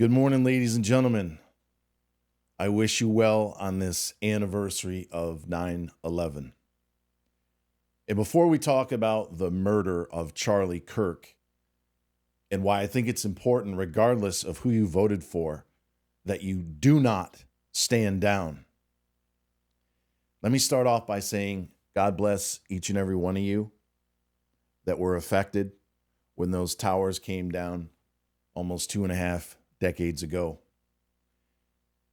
Good morning, ladies and gentlemen. I wish you well on this anniversary of 9/11. And before we talk about the murder of Charlie Kirk and why I think it's important, regardless of who you voted for, that you do not stand down, let me start off by saying God bless each and every one of you that were affected when those towers came down almost 2.5 decades ago.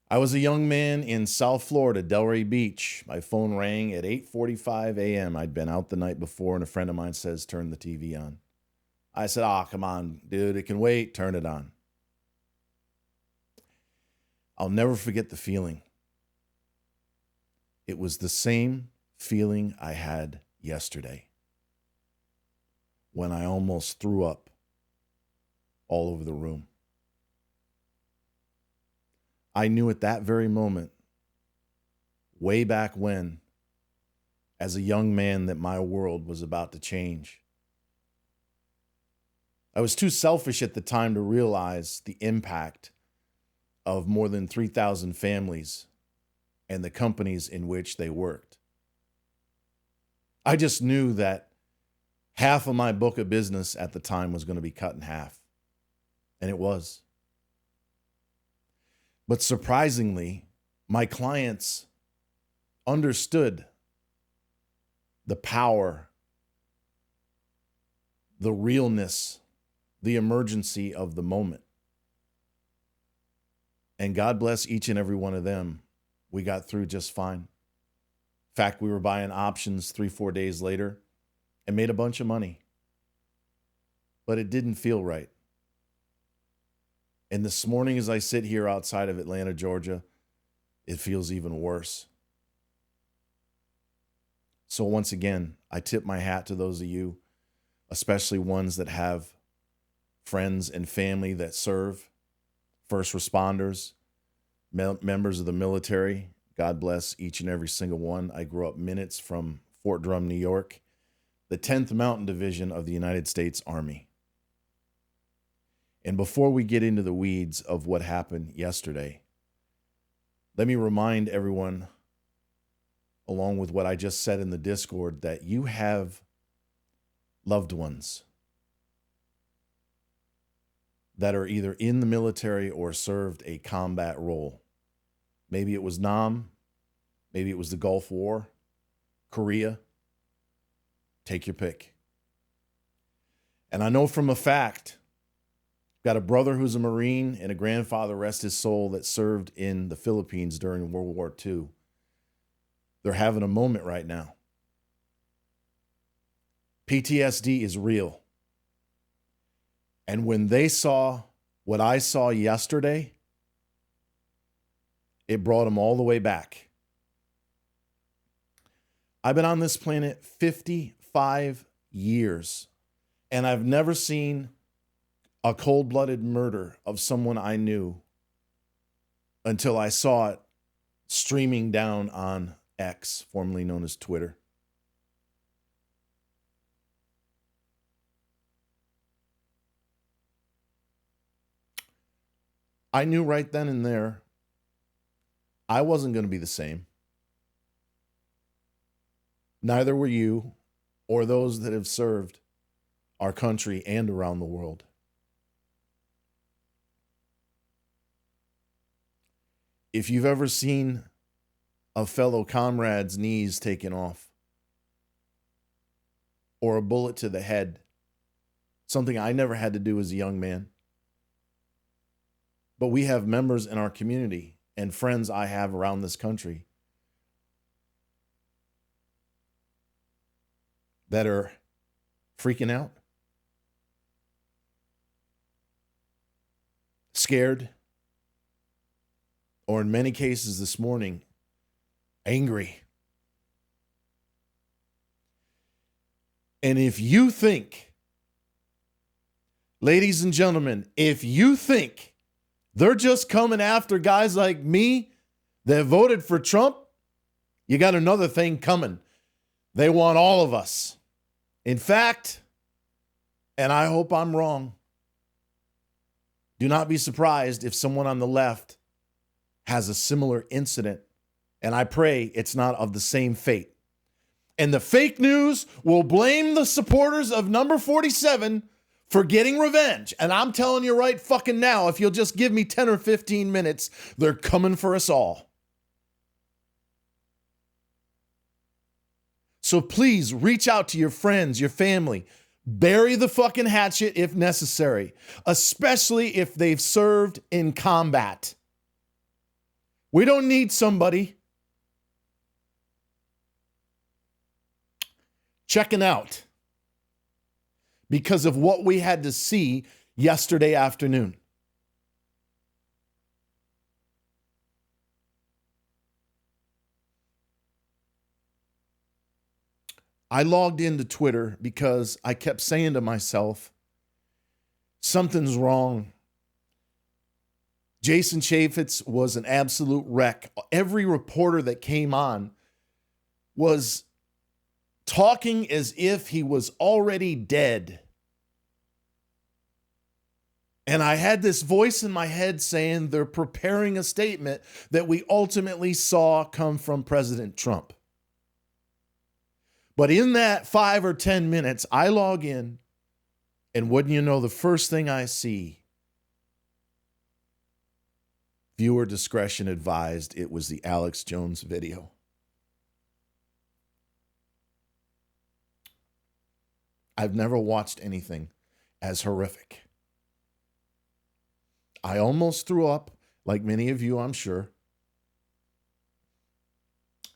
I was a young man in South Florida, Delray Beach. My phone rang at 8:45 a.m. I'd been out the night before, and a friend of mine says, turn the TV on. I said, come on, dude, it can wait. Turn it on. I'll never forget the feeling. It was the same feeling I had yesterday when I almost threw up all over the room. I knew at that very moment, way back when, as a young man, that my world was about to change. I was too selfish at the time to realize the impact of more than 3,000 families and the companies in which they worked. I just knew that half of my book of business at the time was going to be cut in half, and it was. But surprisingly, my clients understood the power, the realness, the emergency of the moment. And God bless each and every one of them. We got through just fine. In fact, we were buying options 3-4 days later and made a bunch of money. But it didn't feel right. And this morning, as I sit here outside of Atlanta, Georgia, it feels even worse. So once again, I tip my hat to those of you, especially ones that have friends and family that serve, first responders, members of the military. God bless each and every single one. I grew up minutes from Fort Drum, New York, the 10th Mountain Division of the United States Army. And before we get into the weeds of what happened yesterday, let me remind everyone, along with what I just said in the Discord, that you have loved ones that are either in the military or served a combat role. Maybe it was Nam, maybe it was the Gulf War, Korea. Take your pick. And I know from a fact, got a brother who's a Marine and a grandfather, rest his soul, that served in the Philippines during World War II. They're having a moment right now. PTSD is real. And when they saw what I saw yesterday, it brought them all the way back. I've been on this planet 55 years, and I've never seen a cold-blooded murder of someone I knew until I saw it streaming down on X, formerly known as Twitter. I knew right then and there I wasn't going to be the same. Neither were you or those that have served our country and around the world. If you've ever seen a fellow comrade's knees taken off or a bullet to the head, something I never had to do as a young man, but we have members in our community and friends I have around this country that are freaking out, scared, or in many cases this morning, angry. And if you think, ladies and gentlemen, if you think they're just coming after guys like me that voted for Trump, you got another thing coming. They want all of us. In fact, and I hope I'm wrong, Do not be surprised if someone on the left has a similar incident, and I pray it's not of the same fate. And the fake news will blame the supporters of number 47 for getting revenge. And I'm telling you right fucking now, if you'll just give me 10 or 15 minutes, they're coming for us all. So please reach out to your friends, your family. Bury the fucking hatchet if necessary, especially if they've served in combat. We don't need somebody checking out because of what we had to see yesterday afternoon. I logged into Twitter because I kept saying to myself, something's wrong. Jason Chaffetz was an absolute wreck. Every reporter that came on was talking as if he was already dead. And I had this voice in my head saying they're preparing a statement that we ultimately saw come from President Trump. But in that 5 or 10 minutes, I log in, and wouldn't you know, the first thing I see, viewer discretion advised, it was the Alex Jones video. I've never watched anything as horrific. I almost threw up, like many of you, I'm sure.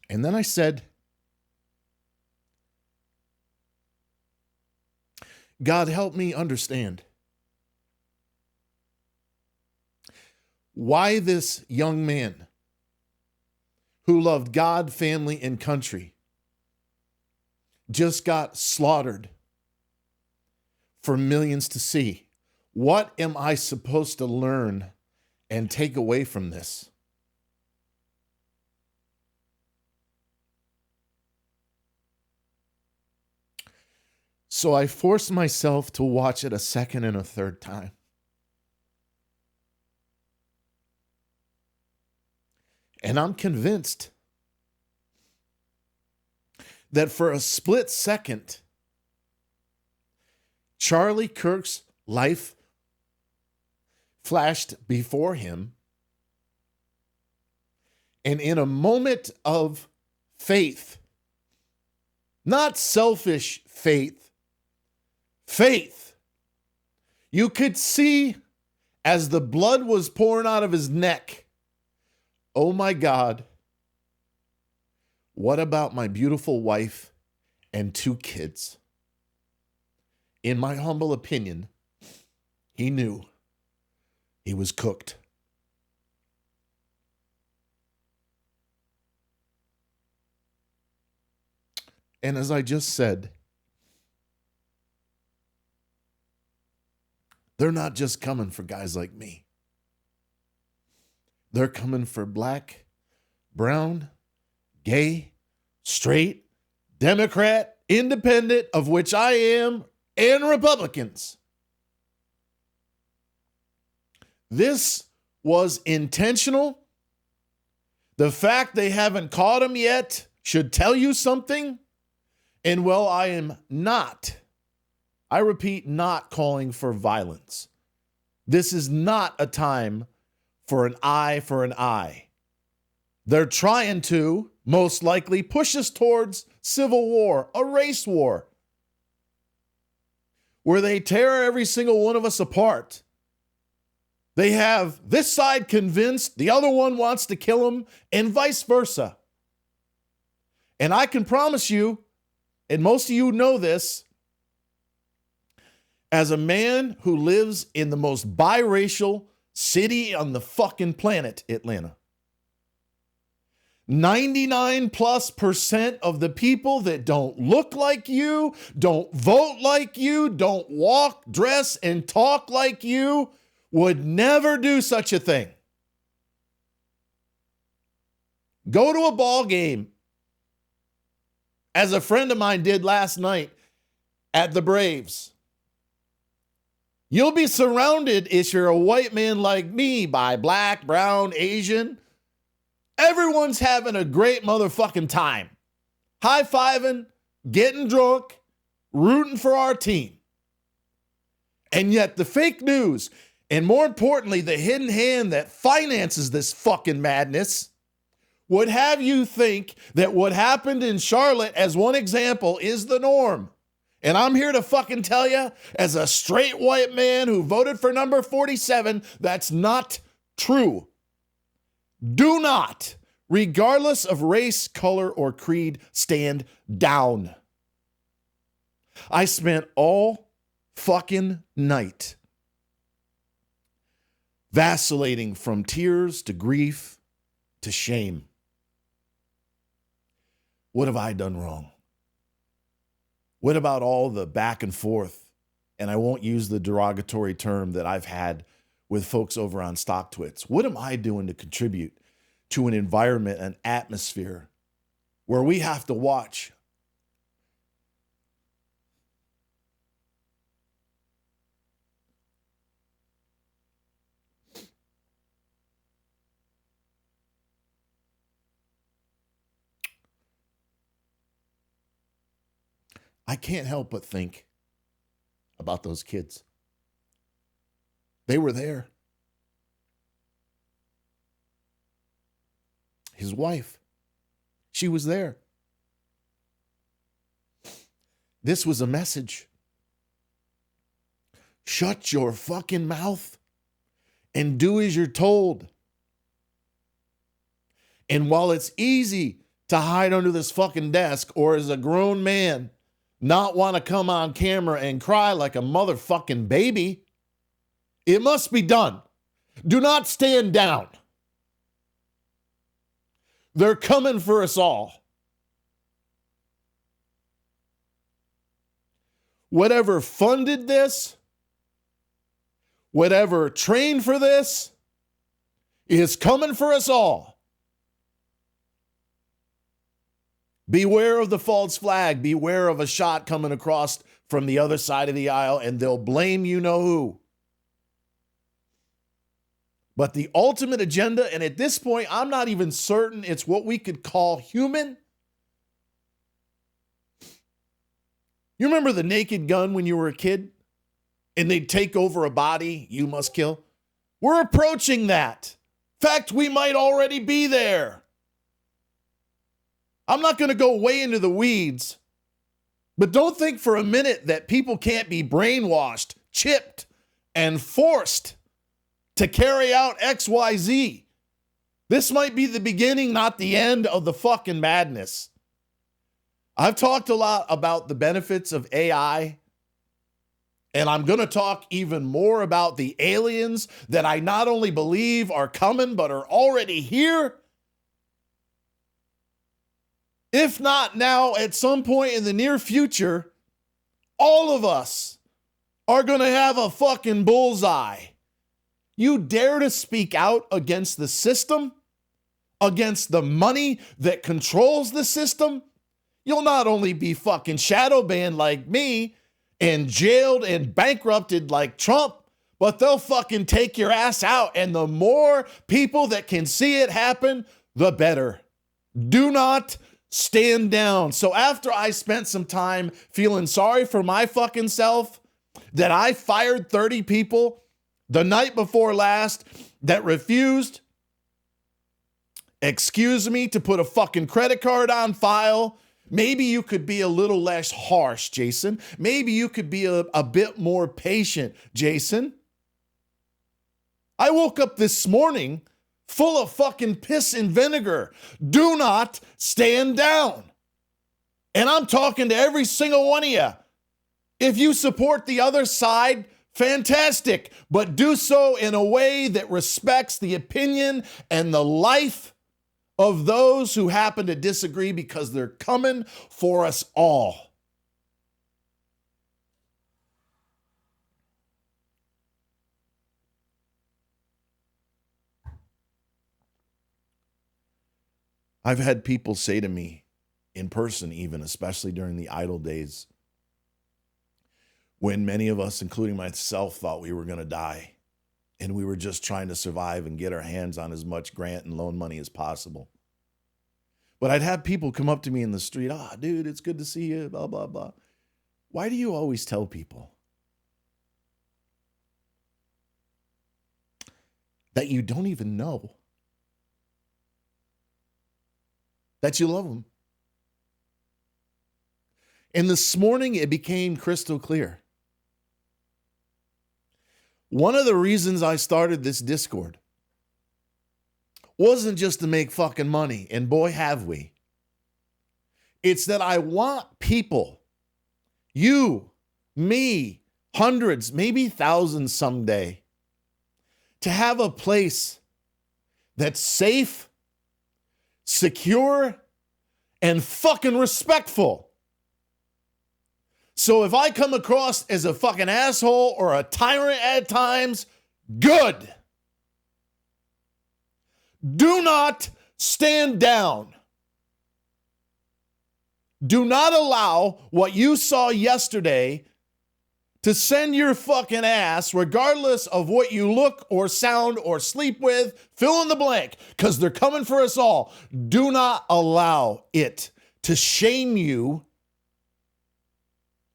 And then I said, God, help me understand why this young man who loved God, family, and country just got slaughtered for millions to see. What am I supposed to learn and take away from this? So I forced myself to watch it a second and a third time. And I'm convinced that for a split second, Charlie Kirk's life flashed before him. And in a moment of faith, not selfish faith, you could see as the blood was pouring out of his neck, oh my God, what about my beautiful wife and 2 kids? In my humble opinion, he knew he was cooked. And as I just said, they're not just coming for guys like me. They're coming for black, brown, gay, straight, Democrat, independent, of which I am, and Republicans. This was intentional. The fact they haven't caught him yet should tell you something. And well, I am not, I repeat, not calling for violence. This is not a time for an eye for an eye. They're trying to, most likely, push us towards civil war, a race war, where they tear every single one of us apart. They have this side convinced the other one wants to kill them, and vice versa. And I can promise you, and most of you know this, as a man who lives in the most biracial city on the fucking planet, Atlanta, 99+% of the people that don't look like you, don't vote like you, don't walk, dress, and talk like you would never do such a thing. Go to a ball game, as a friend of mine did last night at the Braves. You'll be surrounded, if you're a white man like me, by black, brown, Asian. Everyone's having a great motherfucking time. High-fiving, getting drunk, rooting for our team. And yet the fake news, and more importantly, the hidden hand that finances this fucking madness, would have you think that what happened in Charlotte, as one example, is the norm. And I'm here to fucking tell you, as a straight white man who voted for number 47, that's not true. Do not, regardless of race, color, or creed, stand down. I spent all fucking night vacillating from tears to grief to shame. What have I done wrong? What about all the back and forth, and I won't use the derogatory term that I've had with folks over on StockTwits? What am I doing to contribute to an environment, an atmosphere where we have to watch I can't help but think about those kids. They were there. His wife, she was there. This was a message. Shut your fucking mouth and do as you're told. And while it's easy to hide under this fucking desk, or as a grown man not want to come on camera and cry like a motherfucking baby, it must be done. Do not stand down. They're coming for us all. Whatever funded this, whatever trained for this, is coming for us all. Beware of the false flag. Beware of a shot coming across from the other side of the aisle, and they'll blame you know who. But the ultimate agenda, and at this point, I'm not even certain it's what we could call human. You remember the Naked Gun when you were a kid? And they'd take over a body you must kill? We're approaching that. In fact, we might already be there. I'm not going to go way into the weeds, but don't think for a minute that people can't be brainwashed, chipped, and forced to carry out XYZ. This might be the beginning, not the end of the fucking madness. I've talked a lot about the benefits of AI, and I'm going to talk even more about the aliens that I not only believe are coming, but are already here. If not now, at some point in the near future, all of us are going to have a fucking bullseye. You dare to speak out against the system, against the money that controls the system, you'll not only be fucking shadow banned like me and jailed and bankrupted like Trump, but they'll fucking take your ass out. And the more people that can see it happen, the better. Do not stand down. So after I spent some time feeling sorry for my fucking self, that I fired 30 people the night before last that refused, excuse me, to put a fucking credit card on file. Maybe you could be a little less harsh, Jason. Maybe you could be a bit more patient, Jason. I woke up this morning full of fucking piss and vinegar. Do not stand down. And I'm talking to every single one of you. If you support the other side, fantastic, but do so in a way that respects the opinion and the life of those who happen to disagree, because they're coming for us all. I've had people say to me in person, even, especially during the idle days, when many of us, including myself, thought we were going to die and we were just trying to survive and get our hands on as much grant and loan money as possible. But I'd have people come up to me in the street, dude, it's good to see you, blah, blah, blah. Why do you always tell people that you don't even know that you love them? And this morning, it became crystal clear. One of the reasons I started this Discord wasn't just to make fucking money, and boy, have we. It's that I want people, you, me, hundreds, maybe thousands someday, to have a place that's safe, secure, and fucking respectful. So if I come across as a fucking asshole or a tyrant at times, good. Do not stand down. Do not allow what you saw yesterday to send your fucking ass, regardless of what you look or sound or sleep with, fill in the blank, because they're coming for us all. Do not allow it to shame you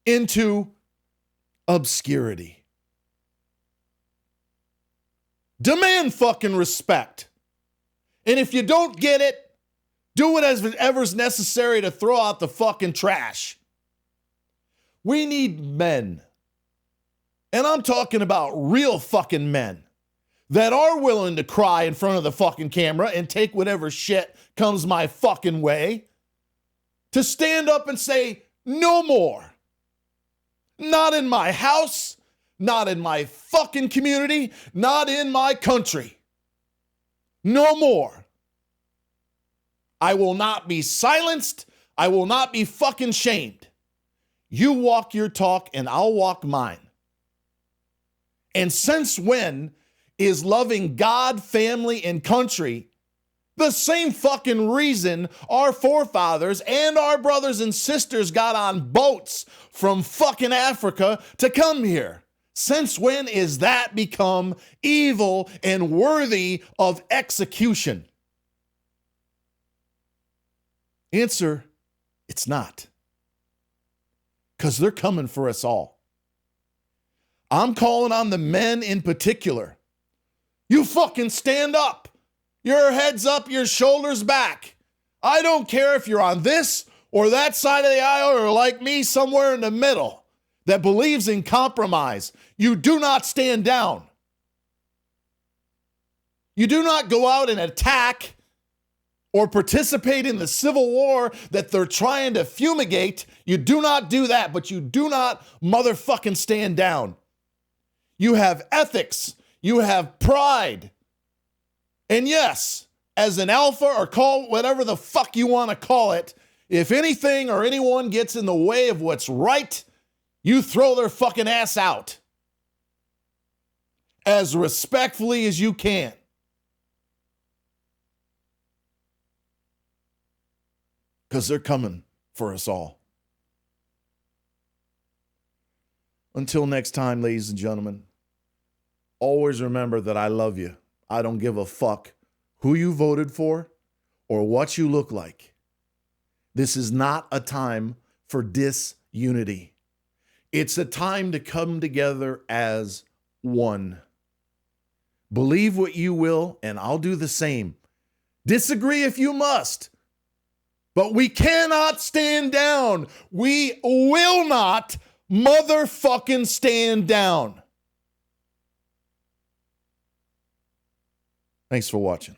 into obscurity. Demand fucking respect. And if you don't get it, do whatever's necessary to throw out the fucking trash. We need men. And I'm talking about real fucking men that are willing to cry in front of the fucking camera and take whatever shit comes my fucking way, to stand up and say, no more. Not in my house, not in my fucking community, not in my country. No more. I will not be silenced. I will not be fucking shamed. You walk your talk and I'll walk mine. And since when is loving God, family, and country the same fucking reason our forefathers and our brothers and sisters got on boats from fucking Africa to come here? Since when is that become evil and worthy of execution? Answer, it's not. Because they're coming for us all. I'm calling on the men in particular. You fucking stand up. Your head's up, your shoulders back. I don't care if you're on this or that side of the aisle or like me, somewhere in the middle that believes in compromise. You do not stand down. You do not go out and attack or participate in the civil war that they're trying to fumigate. You do not do that, but you do not motherfucking stand down. You have ethics. You have pride. And yes, as an alpha, or call whatever the fuck you want to call it, if anything or anyone gets in the way of what's right, you throw their fucking ass out as respectfully as you can. Because they're coming for us all. Until next time, ladies and gentlemen, always remember that I love you. I don't give a fuck who you voted for or what you look like. This is not a time for disunity. It's a time to come together as one. Believe what you will, and I'll do the same. Disagree if you must. But we cannot stand down. We will not motherfucking stand down. Thanks for watching.